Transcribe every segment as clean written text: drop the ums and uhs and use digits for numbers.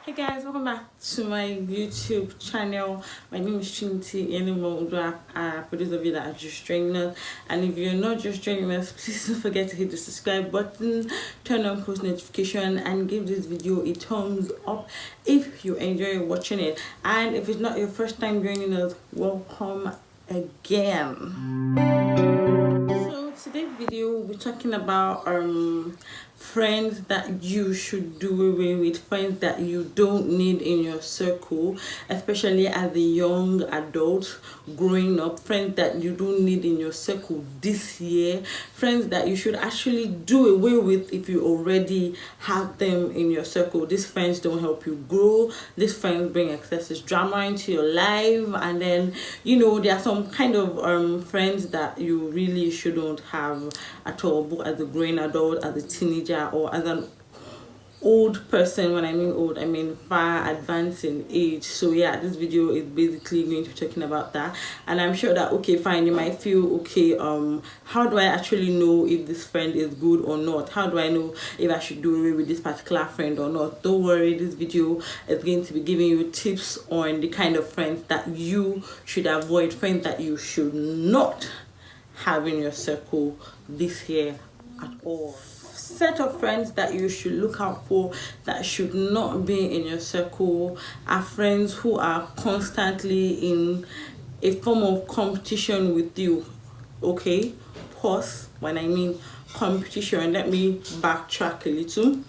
Hey guys, welcome back to my YouTube channel. My name is Trinity Animal. For those of you that are just joining us, and if you're not just joining us, please don't forget to hit the subscribe button, turn on post notification, and give this video a thumbs up if you enjoy watching it. And if it's not your first time joining us, welcome again. So today's video we're talking about friends that you should do away with, friends that you don't need in your circle, especially as a young adult growing up, friends that you don't need in your circle this year, friends that you should actually do away with if you already have them in your circle. These friends don't help you grow. These friends bring excessive drama into your life, and then there are some kind of friends that you really shouldn't have at all, both as a growing adult, as a teenager, or as an old person. When I mean old, I mean far advanced in age. So yeah, this video is basically going to be talking about that. And I'm sure that, okay, fine, you might feel, okay, how do I actually know if this friend is good or not? How do I know if I should do away with this particular friend or not? Don't worry, this video is going to be giving you tips on the kind of friends that you should avoid, friends that you should not have in your circle this year at all. Set of friends that you should look out for that should not be in your circle are friends who are constantly in a form of competition with you. Okay, pause. When I mean competition, let me backtrack a little.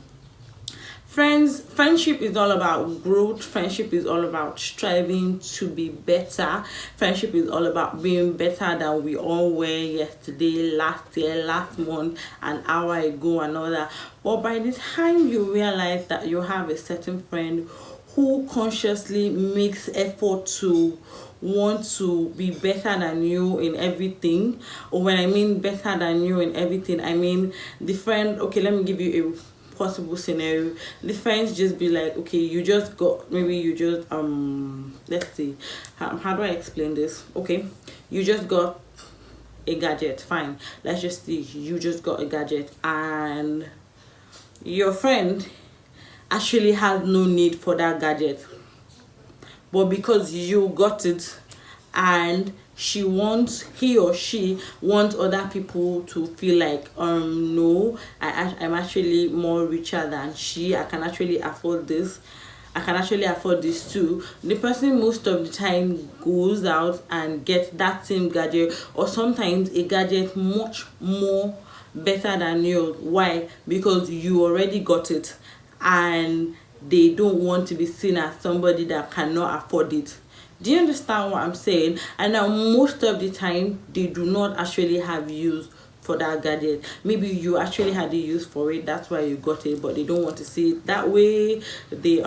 Friendship is all about growth. Friendship is all about striving to be better. Friendship is all about being better than we all were yesterday, last year, last month, an hour ago, and all that. But by the time you realize that you have a certain friend who consciously makes effort to want to be better than you in everything, or when I mean better than you in everything, I mean the friend, okay, let me give you a possible scenario. The friends just be like, okay, you just got, maybe you just let's see, how do I explain this? Okay, you just got a gadget. Fine, let's just see, you just got a gadget, and your friend actually has no need for that gadget, but because you got it, and he or she wants other people to feel like, no, I'm actually more richer than she, I can actually afford this, I can actually afford this too. The person most of the time goes out and gets that same gadget, or sometimes a gadget much more better than yours. Why? Because you already got it, and they don't want to be seen as somebody that cannot afford it. Do you understand what I'm saying? And now most of the time they do not actually have use for that gadget. Maybe you actually had a use for it, that's why you got it, but they don't want to see it that way. They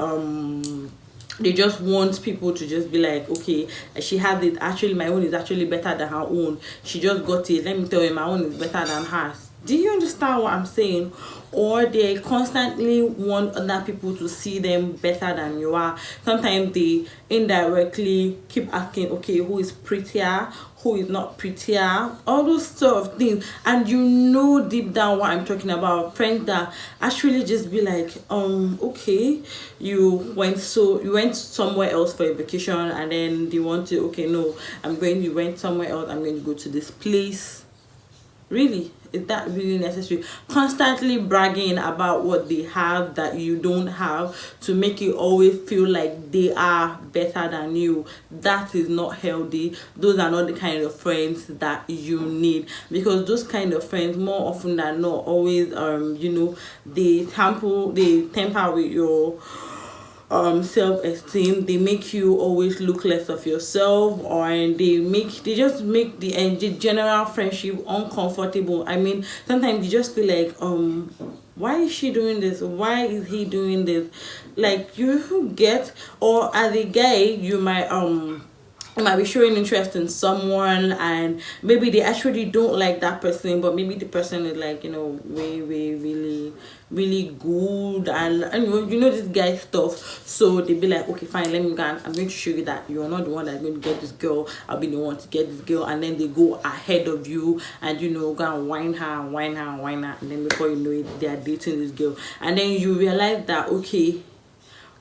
just want people to just be like, okay, she has it, actually my own is actually better than her own, she just got it, let me tell you, my own is better than hers. Do you understand what I'm saying? Or they constantly want other people to see them better than you are. Sometimes they indirectly keep asking, okay, who is prettier, who is not prettier, all those sort of things. And you know deep down what I'm talking about. Friends that actually just be like, okay, you went somewhere else for a vacation, and then they want to, okay, no, you went somewhere else, I'm going to go to this place. Really, is that really necessary? Constantly bragging about what they have that you don't have to make you always feel like they are better than you. That is not healthy. Those are not the kind of friends that you need, because those kind of friends more often than not always they temper with your self-esteem. They make you always look less of yourself, or they just make the general friendship uncomfortable. I mean, sometimes you just feel like, why is she doing this, why is he doing this? Like, you get, or as a guy, you might be showing interest in someone, and maybe they actually don't like that person, but maybe the person is like, way really really good, and this guy stuff. So they be like, okay, fine, let me go, I'm going to show you that you're not the one that's going to get this girl, I'll be the one to get this girl. And then they go ahead of you, and go and whine her, and then before you know it, they are dating this girl. And then you realize that, okay,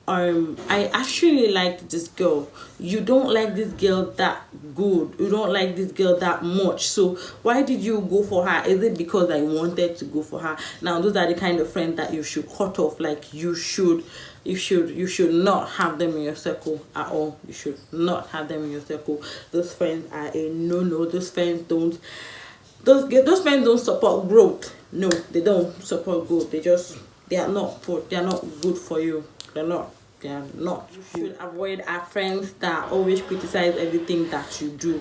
I actually like this girl. You don't like this girl that good. You don't like this girl that much. So why did you go for her? Is it because I wanted to go for her? Now those are the kind of friends that you should cut off. Like you should not have them in your circle at all. You should not have them in your circle. Those friends are a no. Those friends don't support growth. No, they don't support growth. They are not good for you. They are not. You should avoid our friends that always criticize everything that you do.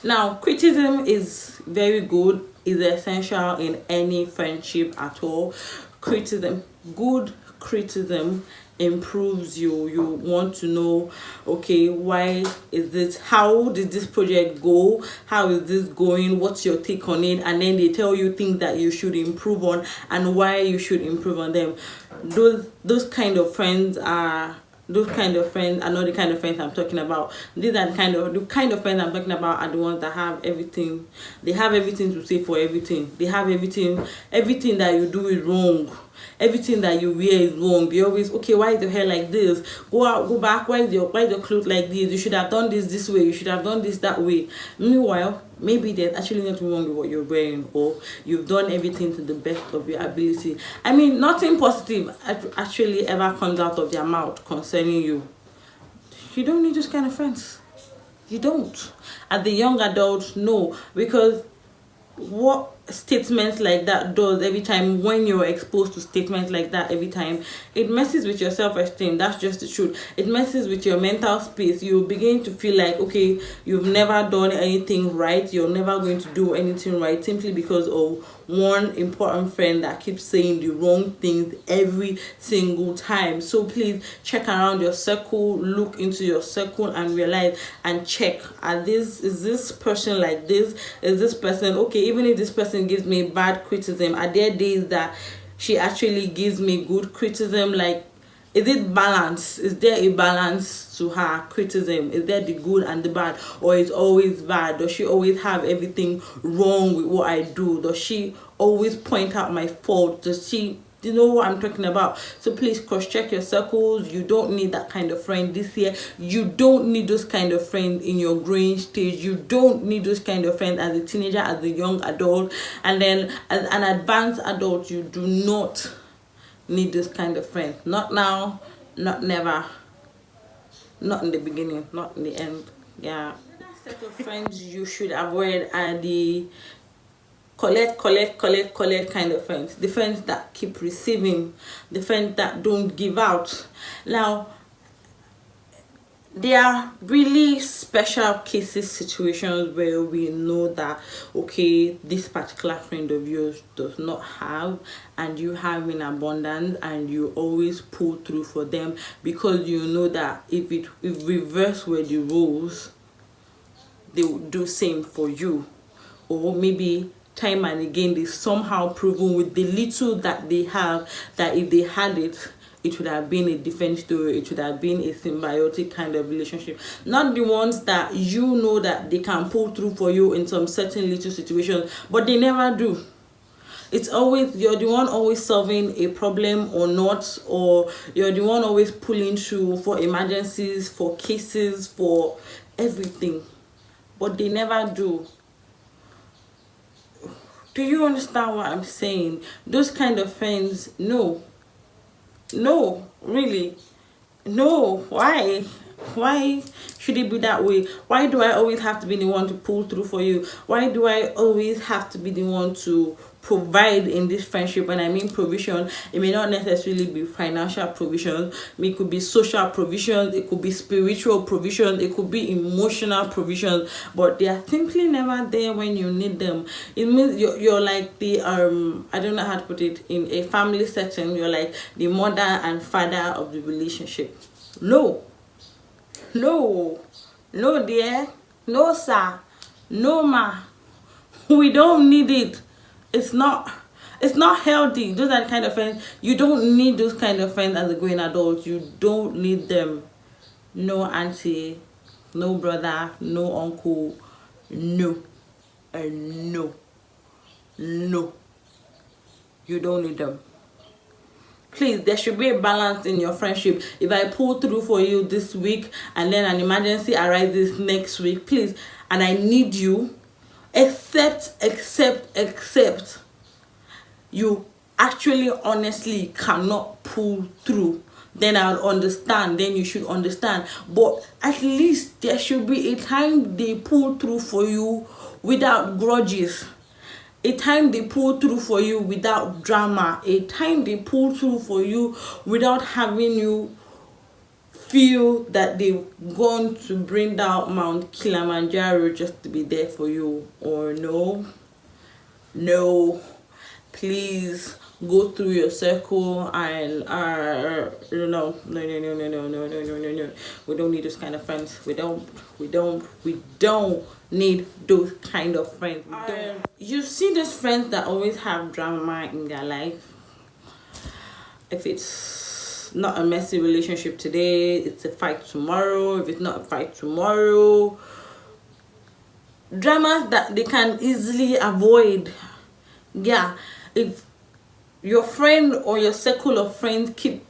Now, criticism is very good, is essential in any friendship at all. Good criticism improves you. You want to know, okay, why is this, how did this project go, how is this going, what's your take on it, and then they tell you things that you should improve on and why you should improve on them. Those kind of friends are not the kind of friends I'm talking about. These are the kind of friends I'm talking about are the ones that have everything. They have everything to say for everything. They have everything that you do is wrong. Everything that you wear is wrong. They always, okay, why is your hair like this? Go back, why is your clothes like this? You should have done this way, you should have done this that way. Meanwhile, maybe there's actually nothing wrong with what you're wearing, or you've done everything to the best of your ability. I mean, nothing positive actually ever comes out of their mouth concerning you. You don't need those kind of friends. You don't. As the young adult, no, because what statements like that does every time, when you're exposed to statements like that every time, it messes with your self-esteem. That's just the truth. It messes with your mental space. You begin to feel like, okay, you've never done anything right, you're never going to do anything right, simply because of one important friend that keeps saying the wrong things every single time. So please check around your circle, look into your circle and realize and check, is this person like this? Is this person okay? Even if this person gives me bad criticism, are there days that she actually gives me good criticism? Like, is it balance? Is there a balance to her criticism? Is there the good and the bad, or is always bad? Does she always have everything wrong with what I do? Does she always point out my fault? Does she, you know what I'm talking about? So please cross-check your circles. You don't need that kind of friend this year. You don't need those kind of friends in your growing stage. You don't need those kind of friends as a teenager, as a young adult, and then as an advanced adult. You do not need this kind of friend. Not now, not never, not in the beginning, not in the end. Yeah. Set of friends you should avoid are the collect kind of friends. The friends that keep receiving, the friends that don't give out. Now, there are really special cases, situations where we know that, okay, this particular friend of yours does not have, and you have in abundance, and you always pull through for them, because you know that if reverse were the rules, they would do same for you. Or maybe time and again they somehow proven with the little that they have that if they had it, it would have been a different story. It would have been a symbiotic kind of relationship. Not the ones that you know that they can pull through for you in some certain little situations, but they never do. It's always, you're the one always solving a problem or not, or you're the one always pulling through for emergencies, for cases, for everything. But they never do. Do you understand what I'm saying? Those kind of friends, no, really, no. Why should it be that way? Why do I always have to be the one to pull through for you? Why do I always have to be the one to provide in this friendship? When I mean provision, it may not necessarily be financial provision. It could be social provisions, it could be spiritual provisions, it could be emotional provisions, but they are simply never there when you need them. It means you're like the I don't know how to put it, in a family setting, you're like the mother and father of the relationship. No, dear, no sir, no ma, we don't need it. It's not healthy. Those are the kind of friends you don't need. Those kind of friends as a growing adult, you don't need them. No auntie, no brother, no uncle, no, and no, you don't need them. Please, there should be a balance in your friendship. If I pull through for you this week and then an emergency arises next week, please, and I need you, except you actually honestly cannot pull through, then I'll understand, then you should understand. But at least there should be a time they pull through for you without grudges, a time they pull through for you without drama, a time they pull through for you without having you feel that they've gone to bring down Mount Kilimanjaro just to be there for you. Or no, please go through your circle and no. We don't need those kind of friends. We don't need those kind of friends. You see those friends that always have drama in their life. If it's not a messy relationship today, it's a fight tomorrow. If it's not a fight tomorrow, dramas that they can easily avoid. Yeah, if your friend or your circle of friends keep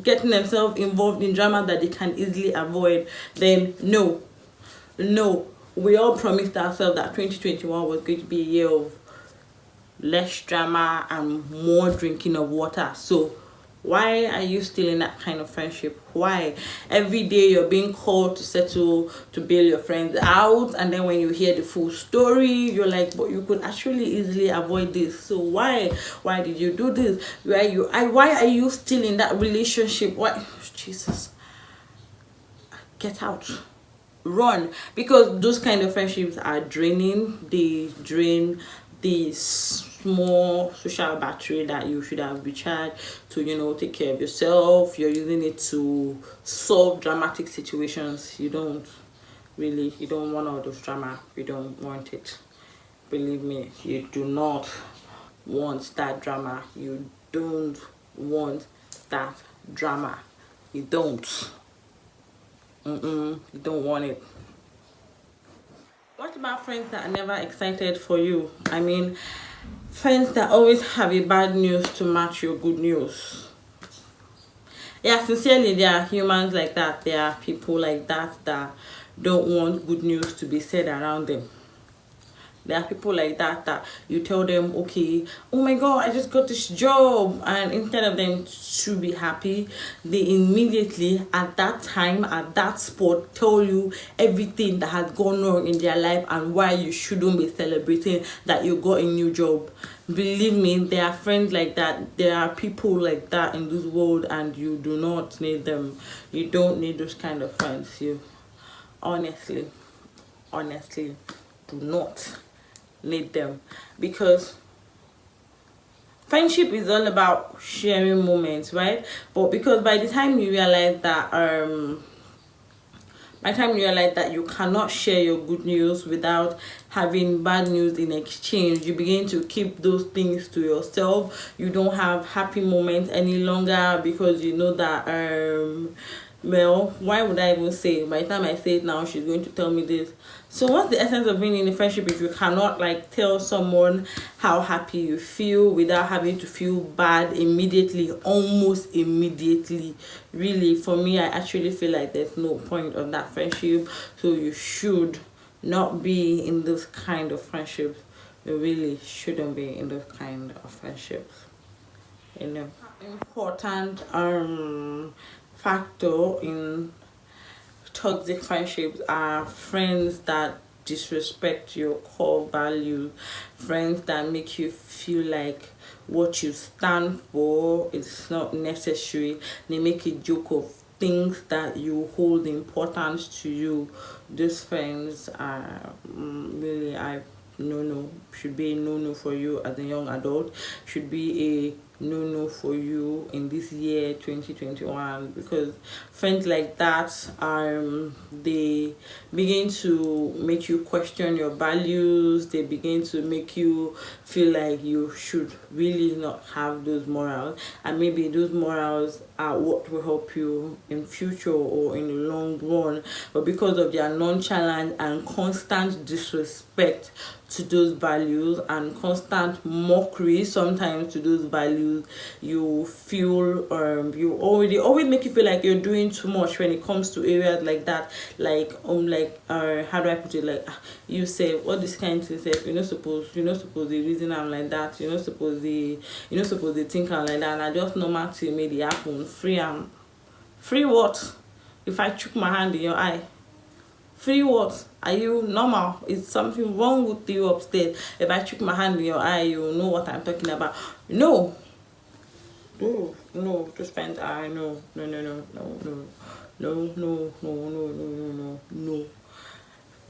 getting themselves involved in drama that they can easily avoid, then no. We all promised ourselves that 2021 was going to be a year of less drama and more drinking of water. So why are you still in that kind of friendship? Why? Every day you're being called to settle, to bail your friends out, and then when you hear the full story, you're like, but you could actually easily avoid this. So why did you do this? Why are you still in that relationship? Why? Jesus, get out, run. Because those kind of friendships are draining. They drain the small social battery that you should have recharged to take care of yourself. You're using it to solve dramatic situations. You don't want all those drama. You don't want it. Believe me, you do not want that drama. You don't want that drama. You don't want it. What about friends that are never excited for you? I mean, friends that always have a bad news to match your good news. Yeah, sincerely, there are humans like that. There are people like that don't want good news to be said around them. There are people like that you tell them, okay, oh my god, I just got this job, and instead of them to be happy, they immediately at that time, at that spot, tell you everything that has gone wrong in their life and why you shouldn't be celebrating that you got a new job. Believe me, there are friends like that. There are people like that in this world, and you do not need them. You don't need those kind of friends. You honestly do not need them, because friendship is all about sharing moments, right? But because by the time you realize that you cannot share your good news without having bad news in exchange, you begin to keep those things to yourself. You don't have happy moments any longer, because you know that well, why would I even say it? By the time I say it now, she's going to tell me this. So what's the essence of being in a friendship if you cannot tell someone how happy you feel without having to feel bad immediately, almost immediately? Really, for me, I actually feel like there's no point of that friendship. So you should not be in those kind of friendships. You really shouldn't be in those kind of friendships. Important factor in toxic friendships are friends that disrespect your core values, friends that make you feel like what you stand for is not necessary. They make a joke of things that you hold important to you. These friends are really should be a no for you as a young adult, should be a no for you in this year 2021, because friends like that they begin to make you question your values. They begin to make you feel like you should really not have those morals, and maybe those morals are what will help you in future or in the long run, but because of their nonchalant and constant disrespect to those values and constant mockery sometimes to those values, you feel you always make you feel like you're doing too much when it comes to areas like that, like how do I put it, like you say all this kind of things, you're not supposed the reason I'm like that, you're not supposed the think I'm like that, and I just normal to make it happen. Free what? If I chook my hand in your eye, free what? Are you normal? Is something wrong with you upstairs? If I chook my hand in your eye, you know what I'm talking about. No, just friends. I no.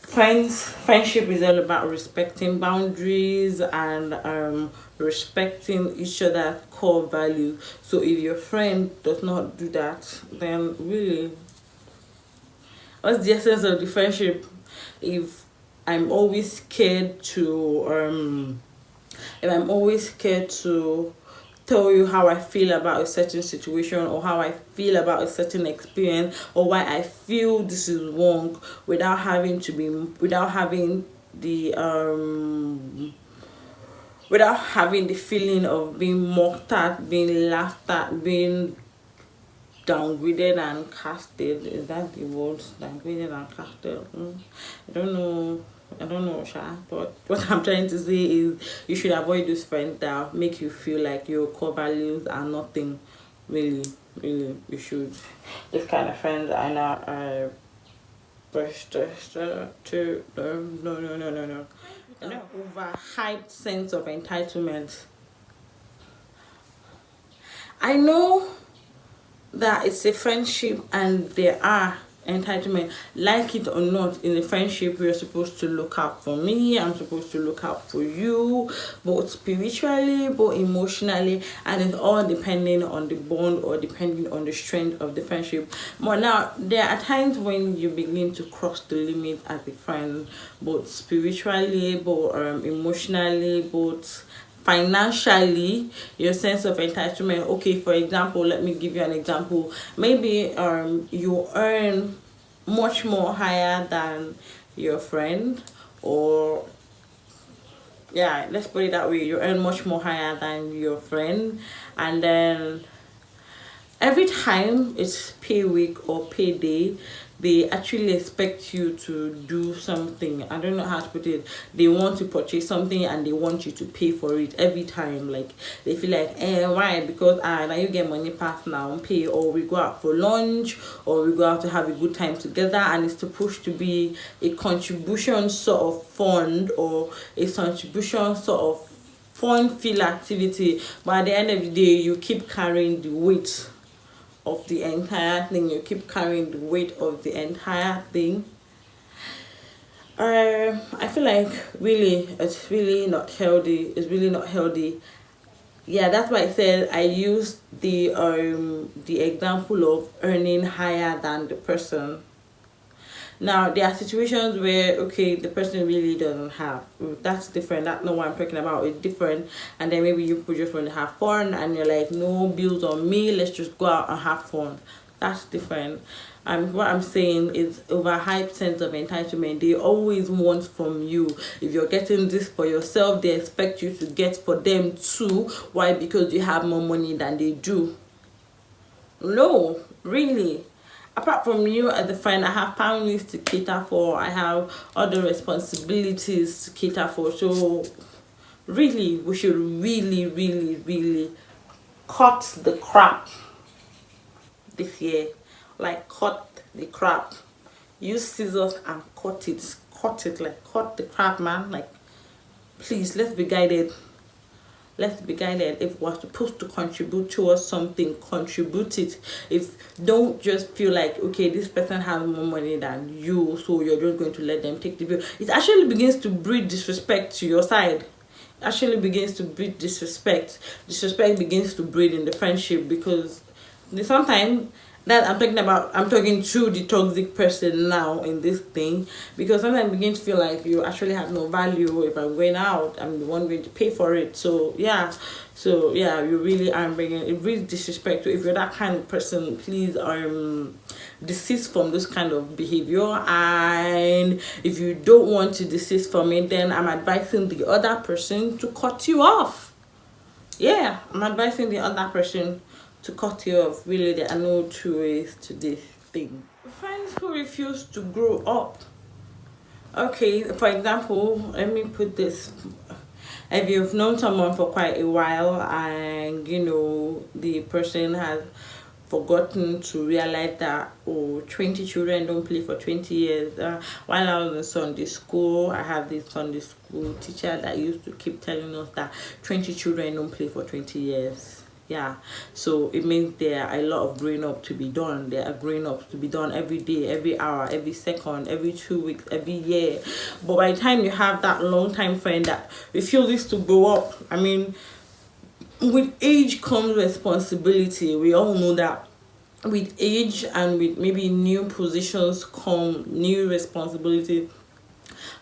Friendship is all about respecting boundaries and respecting each other's core values. So if your friend does not do that, then really, what's the essence of the friendship? If I'm always scared to tell you how I feel about a certain situation, or how I feel about a certain experience, or why I feel this is wrong, without having the feeling of being mocked at, being laughed at, being downgraded and casted. Is that the word? Downgraded and casted. I don't know, Sha. But what I'm trying to say is you should avoid those friends that make you feel like your core values are nothing. Really, you should. This kind of friends are not to no. Overhyped sense of entitlement. I know that it's a friendship and there are entitlement, like it or not. In a friendship, we're supposed to look out for me, I'm supposed to look out for you, both spiritually, both emotionally, and it's all depending on the bond or depending on the strength of the friendship. But now there are times when you begin to cross the limit as a friend, both spiritually, both emotionally, both financially. Your sense of entitlement. Okay, for example, let me give you an example. Maybe you earn much more higher than your friend, or yeah, let's put it that way, you earn much more higher than your friend, and then every time it's pay week or payday, they actually expect you to do something. I don't know how to put it. They want to purchase something and they want you to pay for it every time. Like they feel like, why? Because now you get money pass now and pay, or we go out for lunch, or we go out to have a good time together, and it's supposed to be a contribution sort of fund, or a contribution sort of fun feel activity. But at the end of the day, you keep carrying the weight of the entire thing. You keep carrying the weight of the entire thing. I feel like really it's really not healthy. It's really not healthy. Yeah, that's why I said I used the example of earning higher than the person. Now there are situations where okay, the person really doesn't have. That's different. That's not what I'm talking about. It's different. And then maybe you just want to have fun and you're like, no bills on me, let's just go out and have fun. That's different. What I'm saying is overhyped sense of entitlement. They always want from you. If you're getting this for yourself, they expect you to get for them too. Why? Because you have more money than they do. No, really. Apart from you as a friend, I have families to cater for. I have other responsibilities to cater for. So really, we should really cut the crap this year. Like cut the crap. Use scissors and cut it. Like cut the crap, man. Like please, let's be guided. Let's be guided. If we're supposed to contribute towards something, contribute it. If don't just feel like okay, this person has more money than you, so you're just going to let them take the bill. It actually begins to breed disrespect to your side. It actually begins to breed disrespect. Disrespect begins to breed in the friendship, because sometimes that I'm talking to the toxic person now in this thing, because sometimes I begin to feel like you actually have no value. If I'm going out, I'm the one going to pay for it. So yeah, you really are bringing it, really disrespect. If you're that kind of person, please desist from this kind of behavior. And if you don't want to desist from it, then I'm advising the other person to cut you off. yeah, I'm advising the other person to cut you off. Really, there are no two ways to this thing. Friends who refuse to grow up. Okay, for example, let me put this. If you've known someone for quite a while and the person has forgotten to realize that 20 children don't play for 20 years. While I was in Sunday school, I have this Sunday school teacher that used to keep telling us that 20 children don't play for 20 years. Yeah, so it means there are a lot of growing up to be done. There are growing up to be done every day, every hour, every second, every 2 weeks, every year. But by the time you have that long time friend that refuses to grow up, I mean, with age comes responsibility. We all know that with age and with maybe new positions come new responsibility.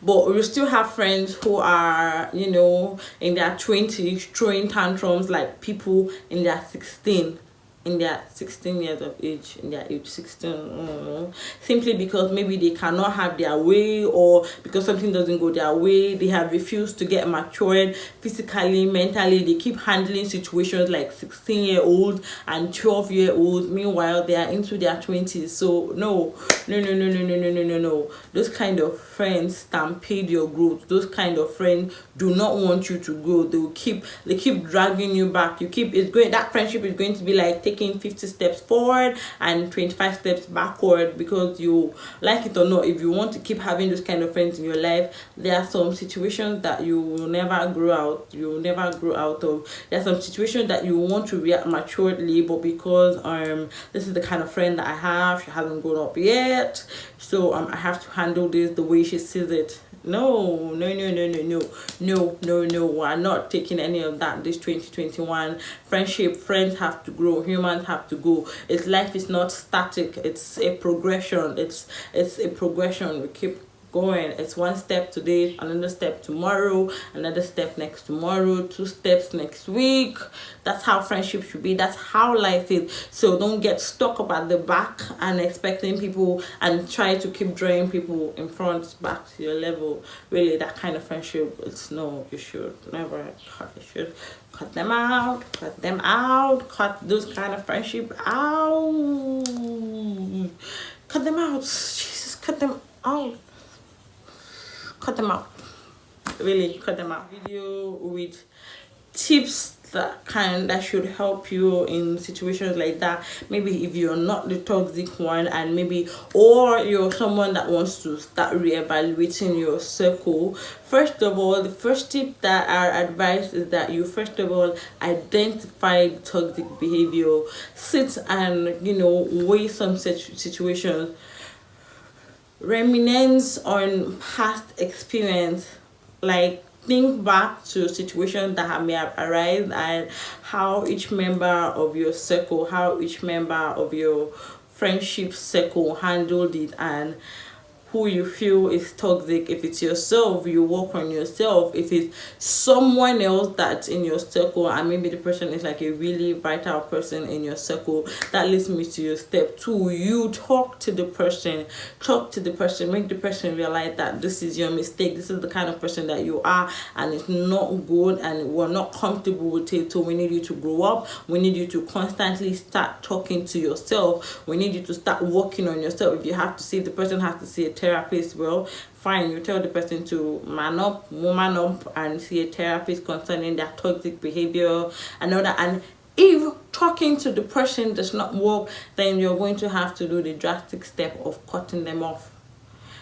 But we still have friends who are in their 20s throwing tantrums like people in their 16 years of age, in their age 16, simply because maybe they cannot have their way, or because something doesn't go their way. They have refused to get matured physically, mentally. They keep handling situations like 16-year-olds and 12-year-olds. Meanwhile, they are into their 20s. So no. Those kind of friends stampede your growth. Those kind of friends do not want you to grow. They keep dragging you back. That friendship is going to be like taking 50 steps forward and 25 steps backward, because you like it or not, if you want to keep having those kind of friends in your life, there are some situations that you will never grow out of. There are some situations that you want to react maturely, but because this is the kind of friend that I have, she hasn't grown up yet, so I have to handle this the way she sees it. No, we're not taking any of that. This 2021 friendship, friends have to grow, humans have to go. Life is not static, it's a progression. It's a progression. We keep going. It's one step today, another step tomorrow, another step next tomorrow, 2 steps next week. That's how friendship should be. That's how life is. So don't get stuck up at the back and expecting people and try to keep drawing people in front back to your level. Really, that kind of friendship, you should never cut. You should cut them out, cut those kind of friendship out. Cut them out. Jesus, cut them out. Cut them out. Really, cut them out. Video with tips that should help you in situations like that. Maybe if you're not the toxic one, and or you're someone that wants to start reevaluating your circle. First of all, the first tip that I advise is that you first of all identify toxic behavior. Sit and weigh some situations. Reminisce on past experience, like think back to situations that may have arisen and how each member of your circle, how each member of your friendship circle handled it, and who you feel is toxic. If it's yourself, you work on yourself. If it's someone else that's in your circle, and maybe the person is like a really vital person in your circle, that leads me to your step 2. You talk to the person, make the person realize that this is your mistake, this is the kind of person that you are, and it's not good, and we're not comfortable with it. So we need you to grow up. We need you to constantly start talking to yourself. We need you to start working on yourself. If you have to see, the person has to see a therapist, well, fine, you tell the person to man up, woman up, and see a therapist concerning their toxic behavior and all that. And if talking to the person does not work, then you're going to have to do the drastic step of cutting them off.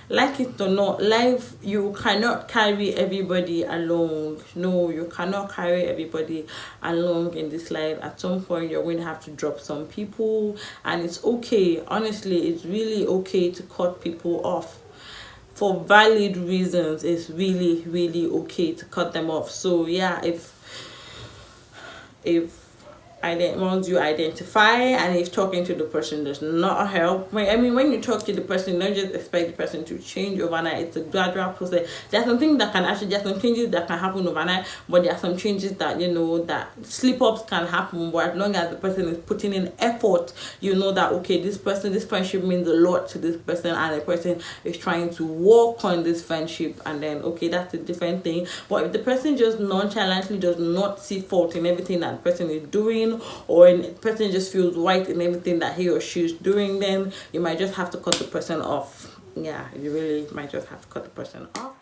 Like it or not, life, you cannot carry everybody along. No, you cannot carry everybody along in this life. At some point, you're going to have to drop some people, and it's okay. Honestly, it's really okay to cut people off. For valid reasons, it's really, really okay to cut them off. So yeah, if once you identify, and if talking to the person does not help, when you talk to the person, don't just expect the person to change overnight. It's a gradual process. There's some things that can actually, there's some changes that can happen overnight, but there are some changes that, you know, that slip-ups can happen. But as long as the person is putting in effort, you know that, okay, this friendship means a lot to this person, and the person is trying to work on this friendship, and then, okay, that's a different thing. But if the person just nonchalantly does not see fault in everything that the person is doing, or the person just feels right in everything that he or she is doing, then you might just have to cut the person off. Yeah, you really might just have to cut the person off.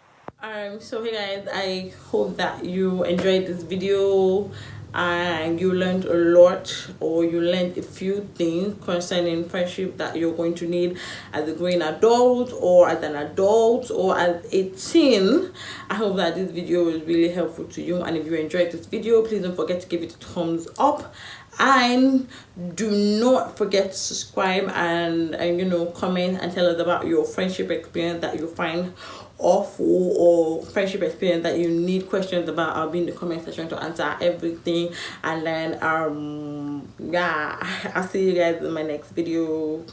So hey guys, I hope that you enjoyed this video and you learned a lot, or you learned a few things concerning friendship that you're going to need as a growing adult, or as an adult, or as a teen. I hope that this video was really helpful to you, and if you enjoyed this video, please don't forget to give it a thumbs up, and do not forget to subscribe, and you know, comment and tell us about your friendship experience that you find awful, or friendship experience that you need questions about. I'll be in the comment section to answer everything. And then yeah, I'll see you guys in my next video.